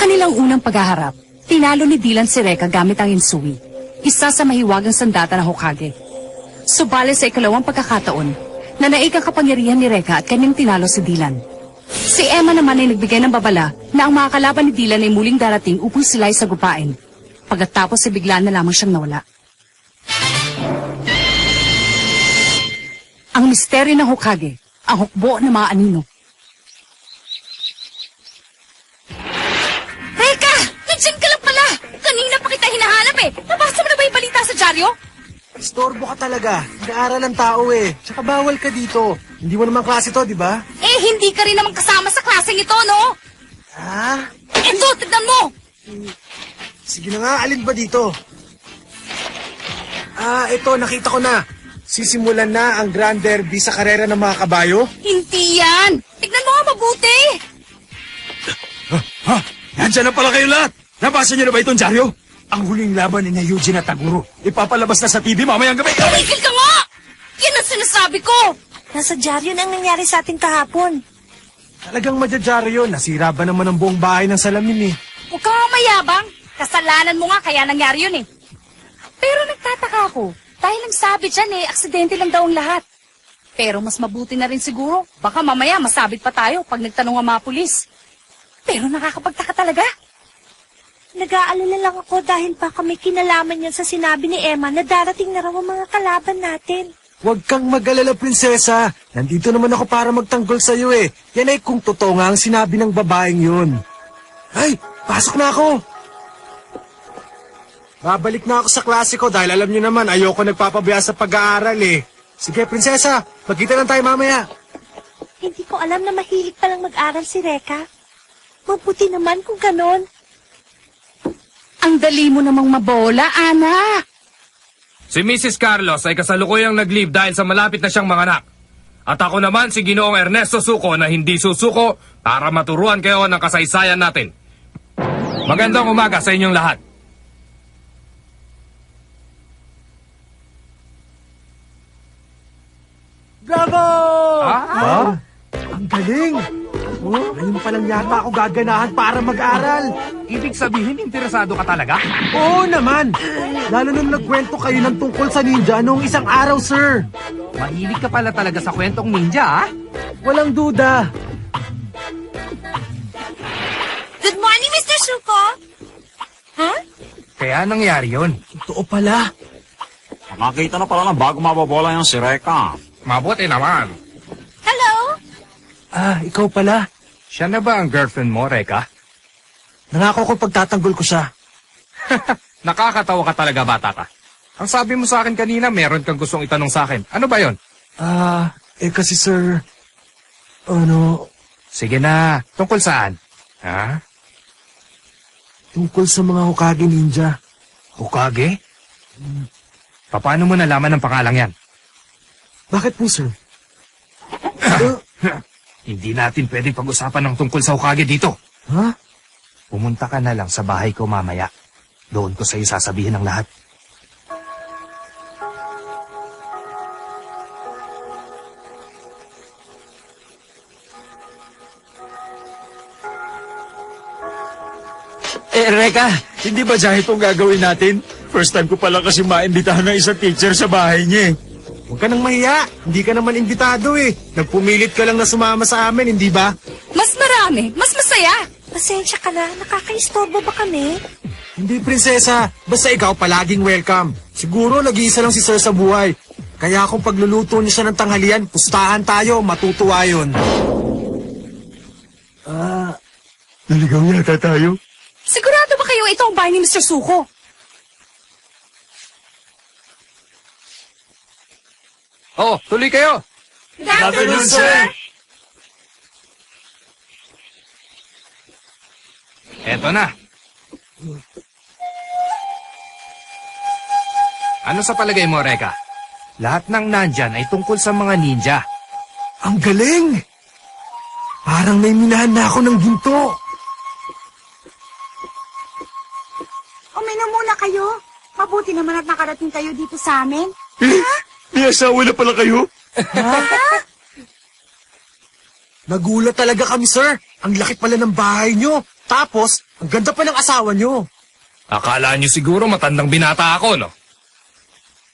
kanilang unang paghaharap, tinalo ni Dylan si Reka gamit ang Insui, isa sa mahiwagang sandata na Hokage. Subali sa ikalawang pagkakataon, nanaig ang kapangyarihan ni Reka at kanyang tinalo si Dylan. Si Emma naman ay nagbigay ng babala na ang mga kalaban ni Dylan ay muling darating upang sila ay sagupain. Pagkatapos ay biglaan na lamang siyang nawala. Ang misteryo ng Hokage, ang hukbo ng mga anino. Reka! Nandiyan ka lang pala! Kanina pa kita hinahanap eh! Nabasa mo na ba yung balita sa dyaryo? Istorbo ka talaga. Nag-aaral ang tao eh. Tsaka bawal ka dito. Hindi mo naman klase to, di ba? Eh, hindi ka rin naman kasama sa klaseng ito, no? Ha? Ito, tignan mo! Sige na nga, alin ba dito? Ito, nakita ko na. Sisimulan na ang Grand Derby sa karera ng mga kabayo. Hindi yan! Tignan mo nga mabuti! Nandiyan na pala kayo lahat! Nabasa niyo na ba itong dyaryo? Ang huling laban ni Eugene at Taguro. Ipapalabas na sa TV mamayang gabi. Tumigil ka nga! Yan ang sinasabi ko! Nasa dyaryo na ang nangyari sa atin kahapon. Talagang madyadyaryo yun. Nasira ba naman ang buong bahay ng salamin eh. Huwag ka nga mayabang. Kasalanan mo nga kaya nangyari yun eh. Pero nagtataka ako. Dahil ang sabi dyan eh, aksidente lang daw ang lahat. Pero mas mabuti na rin siguro. Baka mamaya masabit pa tayo pag nagtanong ang mga pulis. Pero nakakapagtaka talaga. Nag-aalala lang ako dahil baka may kinalaman yan sa sinabi ni Emma na darating na raw ang mga kalaban natin. Huwag kang mag-alala, prinsesa. Nandito naman ako para magtanggol sa'yo eh. Yan ay kung totoo nga ang sinabi ng babaeng yun. Ay, pasok na ako. Babalik na ako sa klase ko dahil alam niyo naman ayoko nagpapabaya sa pag-aaral eh. Sige, prinsesa. Magkita lang tayo mamaya. Hindi ko alam na mahilig palang mag-aral si Reka. Mabuti naman kung ganon. Ang dali mo namang mabola, anak. Si Mrs. Carlos ay kasalukuyang nag-leave dahil sa malapit na siyang manganak. At ako naman si Ginoong Ernesto Suko na hindi susuko para maturuan kayo ng kasaysayan natin. Magandang umaga sa inyong lahat. Bravo! Ah? Ang galing! Ngayon pa lang yata ako gaganahan para mag-aral. Ibig sabihin, interesado ka talaga? Oo naman! Lalo nung nagkwento kayo ng tungkol sa ninja noong isang araw, sir. Mahilig ka pala talaga sa kwentong ninja, ah? Walang duda. Good morning, Mr. Suko. Huh? Kaya nangyari yun. Totoo pala. Nakakita na pala ng bago mababola yung si Reka. Mabuti naman. Hello? Ikaw pala. Siya na ba ang girlfriend mo, Reka? Nangako ko pagtatanggol ko siya. Nakakatawa ka talaga, bata ka. Ang sabi mo sa akin kanina, meron kang gustong itanong sa akin. Ano ba yon? Kasi sir, Sige na, tungkol saan? Ha? tungkol sa mga Hokage ninja. Hokage? Paano mo nalaman ang pangalang yan? Bakit po, sir? Hindi natin pwedeng pag-usapan ng tungkol sa Hokage dito. Ha? Pumunta ka na lang sa bahay ko mamaya. Doon ko sa'yo sasabihin ang lahat. Reka, hindi ba dahil itong gagawin natin? First time ko pala kasi maimbitahan ng isang teacher sa bahay niya eh. Huwag ka nang mahiya. Hindi ka naman imbitado eh. Nagpumilit ka lang na sumama sa amin, hindi ba? Mas marami, mas masaya. Pasensya ka na. Nakakaistorbo ba kami? Hindi, prinsesa. Basta ikaw palaging welcome. Siguro nag-iisa lang si sir sa buhay. Kaya kung pagluluto niya siya ng tanghalian, pustahan tayo, matutuwa yun. Naligaw yata tayo. Sigurado ba kayo ito ang bahay ni Mr. Suko? Oh, tuloy kayo! Good afternoon, sir. Eto na. Ano sa palagay mo, Reka? Lahat ng nandyan ay tungkol sa mga ninja. Ang galing! Parang may minahan na ako ng ginto. Uminom muna kayo. Mabuti naman at nakarating kayo dito sa amin. May asawa na pala kayo? Nagulat talaga kami, sir. Ang laki pala ng bahay nyo. Tapos, ang ganda pa ng asawa nyo. Akala nyo siguro matandang binata ako, no?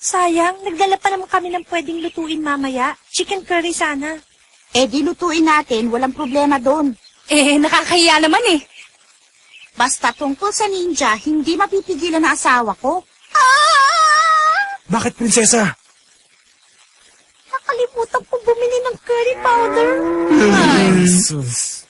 Sayang, nagdala pa naman kami ng pwedeng lutuin mamaya. Chicken curry sana. Eh di lutuin natin, walang problema doon. Nakakahiya naman eh. Basta tungkol sa ninja, hindi mapipigilan na asawa ko. Bakit, prinsesa? Nakalimutan ko bumili ng curry powder. Jesus.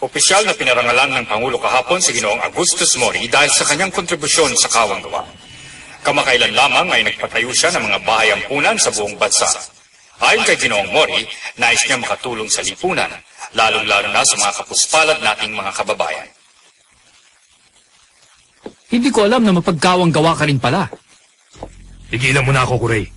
Opisyal na pinarangalan ng Pangulo kahapon si Ginoong Augustus Mori dahil sa kanyang kontribusyon sa kawang gawa. Kamakailan lamang ay nagpatayo siya ng mga bahay ampunan sa buong bansa. Ayon kay Ginoong Mori, nais niya makatulong sa lipunan, lalong-lalo na sa mga kapuspalad nating mga kababayan. Hindi ko alam na mapagkawang gawa ka rin pala. Tigilan mo na ako, Kuray.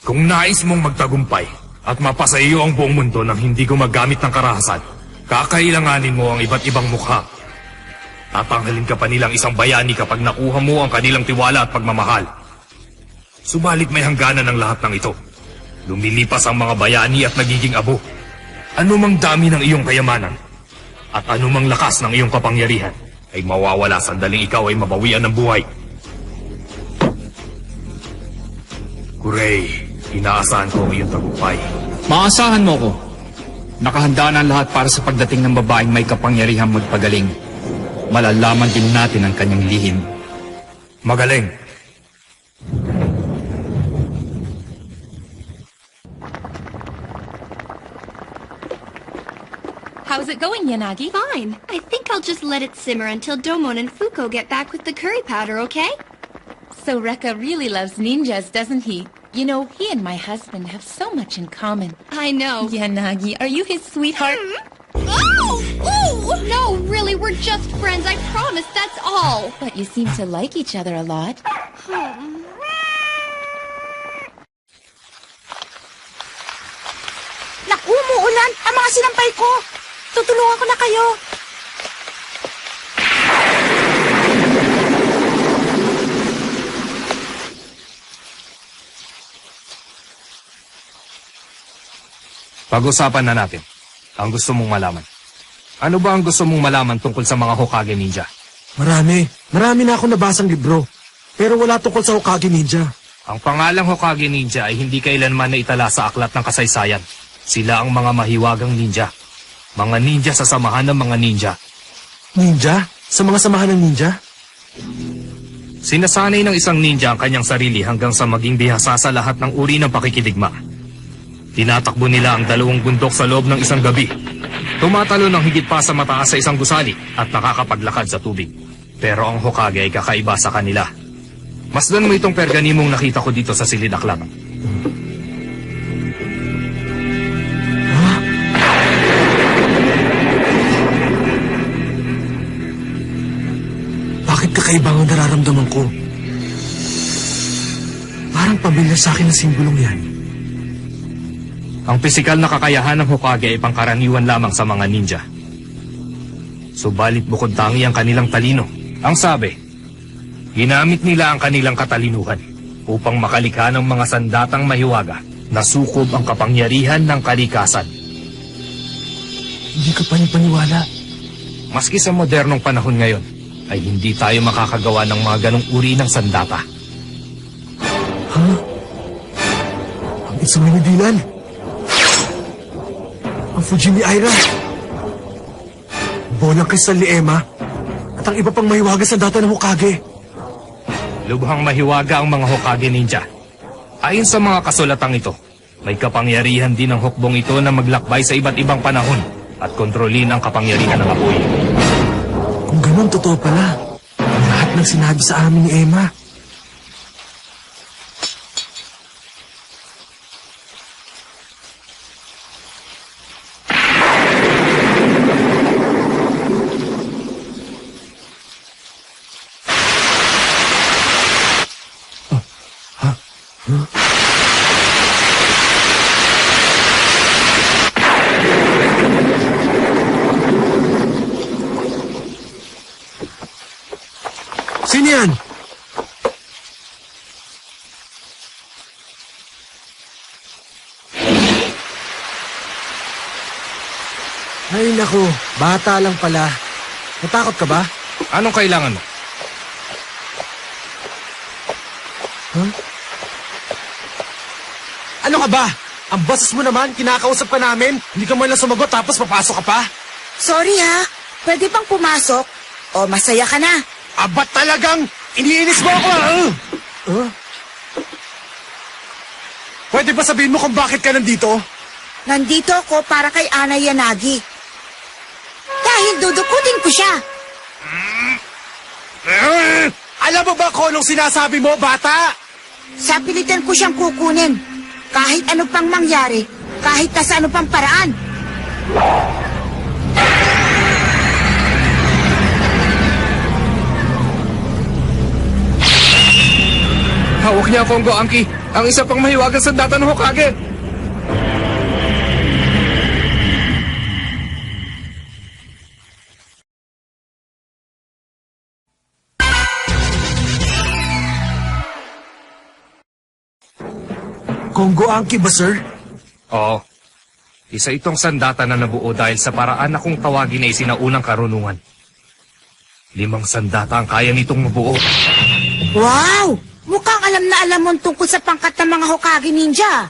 Kung nais mong magtagumpay at mapasa iyo ang buong mundo nang hindi gumagamit ng karahasan, kakailanganin mo ang iba't ibang mukha. Tatanghalin ka pa nilang isang bayani kapag nakuha mo ang kanilang tiwala at pagmamahal. Subalit may hangganan ng lahat ng ito. Lumilipas ang mga bayani at nagiging abo. Anumang dami ng iyong kayamanan at anumang lakas ng iyong kapangyarihan ay mawawala sandaling ikaw ay mabawian ng buhay. Kuray, inaasahan ko ang iyong tagumpay. Maasahan mo ko. Nakahanda na ang lahat para sa pagdating ng babaeng may kapangyarihan magpagaling. Malalaman din natin ang kanyang lihim. Magaling. How's it going, Yanagi? Fine. I think I'll just let it simmer until Domon and Fuko get back with the curry powder, okay? So Rekka really loves ninjas, doesn't he? You know, he and my husband have so much in common. I know. Yanagi, are you his sweetheart? Oh! Oh! No, really, we're just friends. I promise, that's all. But you seem to like each other a lot. Naku, umuulan! Ang mga sinampay ko! Tutulungan ko na kayo! Pag-usapan na natin ang gusto mong malaman. Ano ba ang gusto mong malaman tungkol sa mga Hokage Ninja? Marami. Marami na ako nabasang libro. Pero wala tungkol sa Hokage Ninja. Ang pangalang Hokage Ninja ay hindi kailanman naitala sa aklat ng kasaysayan. Sila ang mga mahiwagang ninja. Mga ninja sa samahan ng mga ninja. Ninja? Sa mga samahan ng ninja? Sinasanay ng isang ninja ang kanyang sarili hanggang sa maging bihasa sa lahat ng uri ng pakikidigma. Tinatakbo nila ang dalawang bundok sa loob ng isang gabi. Tumatalo ng higit pa sa mataas sa isang gusali at nakakapaglakad sa tubig. Pero ang Hokage ay kakaiba sa kanila. Masdan mo itong perganimong nakita ko dito sa silid aklat. Bakit kakaiba ang nararamdaman ko? Parang pamilyar sa akin ang simbolong yan. Ang pisikal na kakayahan ng Hokage ay pangkaraniwan lamang sa mga ninja. Subalit bukod tangi ang kanilang talino. Ang sabi, ginamit nila ang kanilang katalinuhan upang makalikha ng mga sandatang mahiwaga na sukob ang kapangyarihan ng kalikasan. Hindi ka panipaniwala. Maski sa modernong panahon ngayon, ay hindi tayo makakagawa ng mga ganong uri ng sandata. Ha? Ang isang Dilan. Ang Fujimi Aira. Bolang kristal ni Emma. At ang iba pang mahiwaga sa data ng Hokage. Lubhang mahiwaga ang mga Hokage Ninja. Ayon sa mga kasulatang ito, may kapangyarihan din ang hukbong ito na maglakbay sa iba't ibang panahon at kontrolin ang kapangyarihan ng apoy. Kung ganun, totoo pala. Ang lahat ng sinabi sa amin ni Emma. Sino yan? Ay nako, bata lang pala. Natakot ka ba? Anong kailangan mo? Ano ka ba? Ang bastos mo naman, kinakausap ka namin. Hindi ka man lang sumagot tapos papasok ka pa. Sorry ha, pwede bang pumasok? O masaya ka na? Aba talagang iniinis mo ako! Pwede ba sabihin mo kung bakit ka nandito? Nandito ako para kay Ana Yanagi. Dahil dudukutin ko siya. Alam mo ba kung anong sinasabi mo, bata? Sa pilitan ko siyang kukunin. Kahit ano pang mangyari, kahit na sa ano pang paraan. Hawak niya ang Kongo Anki, ang isa pang mahiwagang sandata ng Hokage. Kongo Anki ba, sir? Oo. Isa itong sandata na nabuo dahil sa paraan na kung tawagin ay sinaunang karunungan. 5 sandata ang kaya nitong mabuo. Wow! Mukhang alam na alam mo tungkol sa pangkat ng mga Hokage ninja.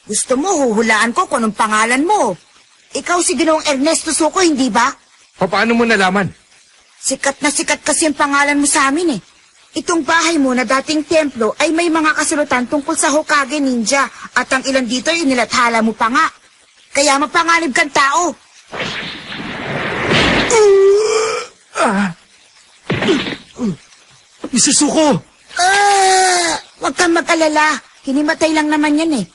Gusto mo, huhulaan ko kung anong pangalan mo. Ikaw si Ginoong Ernesto Suko, hindi ba? Paano mo nalaman? Sikat na sikat kasi ang pangalan mo sa amin eh. Itong bahay mo na dating templo ay may mga kasulatan tungkol sa Hokage ninja at ang ilan dito ay nilathala mo pa nga. Kaya mapanganib kang tao. Mr. Suko! Huwag kang mag-alala. Hinimatay lang naman yan eh.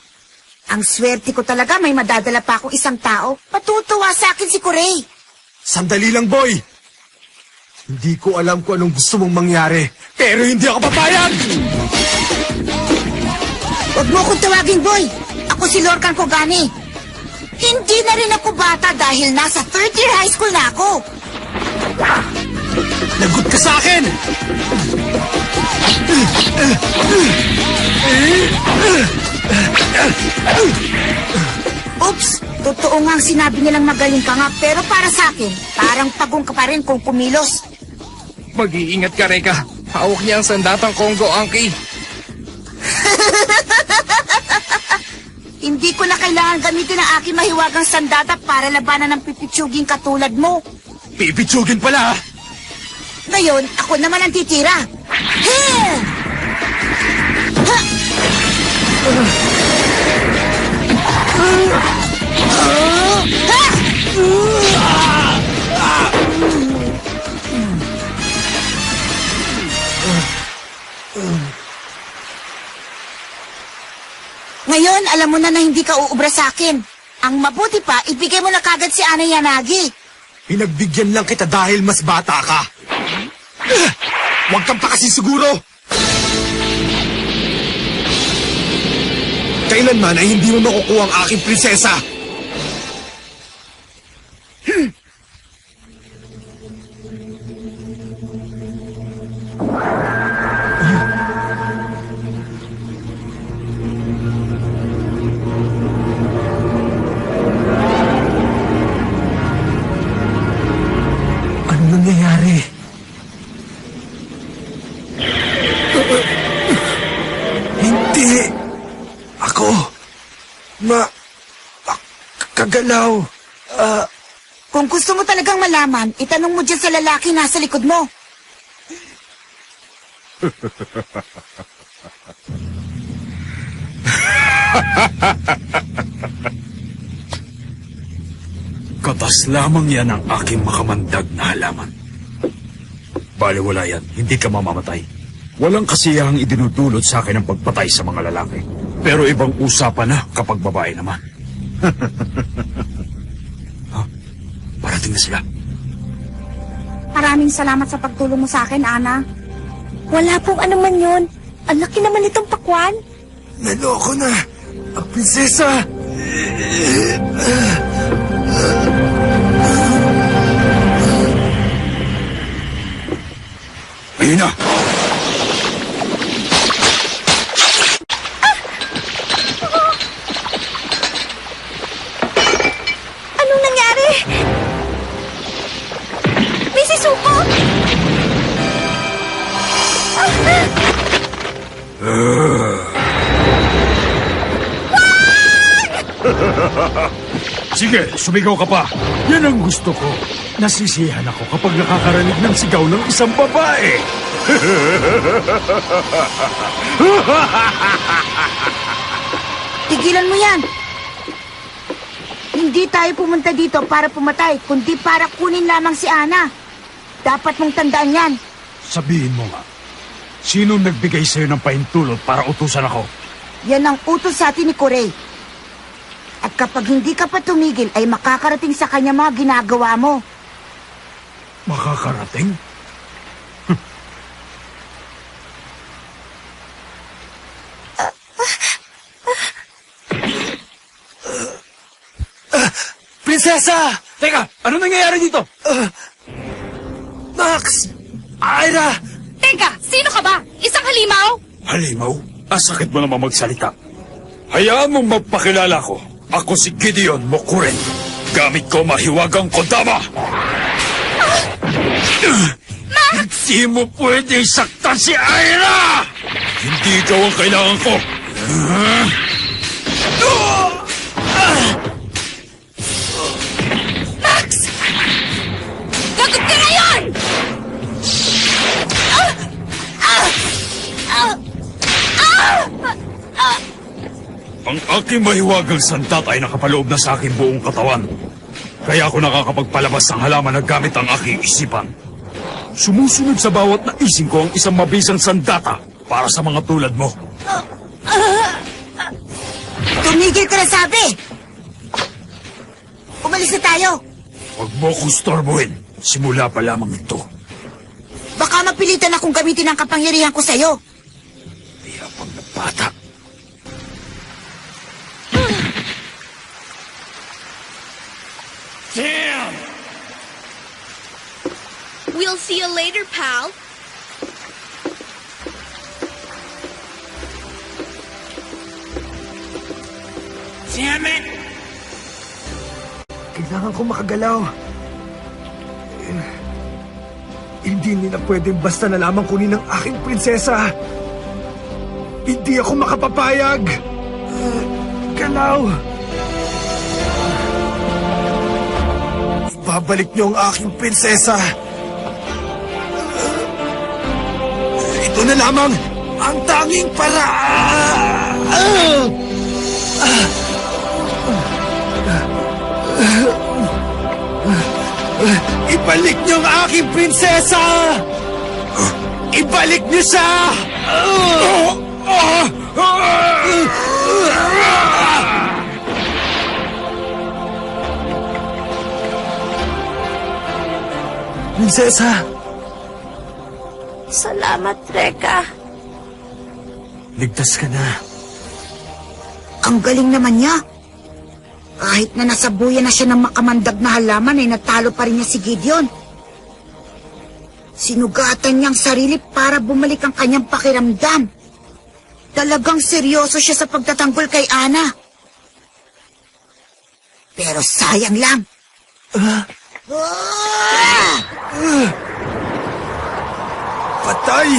Ang swerte ko talaga may madadala pa akong isang tao. Patutuwa sa akin si Kurei. Sandali lang, boy! Hindi ko alam kung anong gusto mong mangyari, pero hindi ako papayag! Huwag mo akong tawagin, boy. Ako si Lorcan Kogane. Hindi na rin ako bata dahil nasa 3rd year high school na ako. Lagot ka sa akin! Oops! Totoo nga ang sinabi nilang magaling ka nga, pero para sa akin, parang pagong ka pa rin kung kumilos. Mag-iingat ka, Reka. Hawak niya ang sandatang Kongo Anki. Hindi ko na kailangan gamitin ang aking mahiwagang sandata para labanan ng pipitsuging katulad mo. Pipitsugin pala! Ngayon, ako naman ang titira. Here! Ha! Ha! Ngayon, alam mo na hindi ka uubra sa akin. Ang mabuti pa, ibigay mo na kagad si Ana Yanagi. Pinagbigyan lang kita dahil mas bata ka. Huwag kang pa kasi siguro. Kailanman ay hindi mo makukuha ang aking prinsesa. Ano nangyayari? Hindi. Ako. Kagalaw. Kung gusto mo talagang malaman, itanong mo dyan sa lalaki nasa likod mo. Katas lamang yan ang aking makamandag na halaman. Baliwala yan, hindi ka mamamatay. Walang kasiyahang idinudulot sa akin ang pagpatay sa mga lalaki. Pero ibang usapan na kapag babae naman. Parating na sila. Maraming salamat sa pagtulong mo sa akin, Ana. Wala pong anuman yun. Ang laki naman itong pakwan. Naloko na. Ang prinsesa. Ayun na! Anong nangyari? Mrs. Suko! Sige, sumigaw ka pa. Yan ang gusto ko. Nasisiyahan ako kapag nakakarinig ng sigaw ng isang babae. Tigilan mo yan. Hindi tayo pumunta dito para pumatay, kundi para kunin lamang si Ana. Dapat mong tandaan yan. Sabihin mo nga, sino nagbigay sa'yo ng pahintulot para utusan ako? Yan ang utos sa atin ni Corey. At kapag hindi ka pa tumigil, ay makakarating sa kanya mga ginagawa mo. Makakarating? Prinsesa! Teka, ano nangyayari dito? Max! Ira! Teka, sino ka ba? Isang halimaw? Halimaw, asakit mo naman magsalita. Hayaan mong magpakilala ko. Ako si Gideon Mokuren. Gamit ko mahiwagang kodama. Hindi mo pwedeng saktan si Ira! Hindi ikaw ang kailangan ko. Gagot ka ngayon! Ang aking mahiwagang sandat ay nakapaloob na sa aking buong katawan. Kaya ako nakakapagpalabas ng halaman na gamit ang aking isipan. Sumusunod sa bawat naising ko ang isang mabisang sandata para sa mga tulad mo. Tumigil ka na sabi! Umalis na tayo. Huwag mo akong storbohin. Simula pa lamang ito. Baka mapilitan akong gamitin ang kapangyarihan ko sa'yo. Mayabang na bata. Damn! We'll see you later, pal. Damn it! Kailangan ko makagalaw. Hindi nila pwedeng basta na lamang kunin ang aking prinsesa. Hindi ako makapapayag. Galaw. Ibabalik niyo ang aking prinsesa. Ito na lamang ang tanging paraan. Ibalik niyo ang aking prinsesa! Ibalik niyo siya! Prinsesa! Salamat, Reka. Ligtas ka na. Ang galing naman niya. Kahit na nasabuyan na siya ng makamandag na halaman ay natalo pa rin niya si Gideon. Sinugatan niyang sarili para bumalik ang kanyang pakiramdam. Talagang seryoso siya sa pagtatanggol kay Ana. Pero sayang lang. Patay!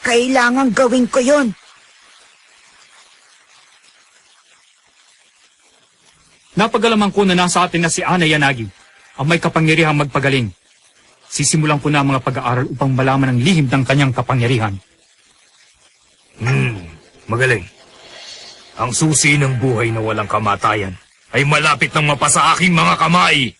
Kailangan gawin ko yon. Napagalamang ko na nasa atin na si Ana Yanagi, ang may kapangyarihang magpagaling. Sisimulan ko na ang mga pag-aaral upang malaman ang lihim ng kanyang kapangyarihan. Magaling. Ang susi ng buhay na walang kamatayan ay malapit nang mapasa aking mga kamay.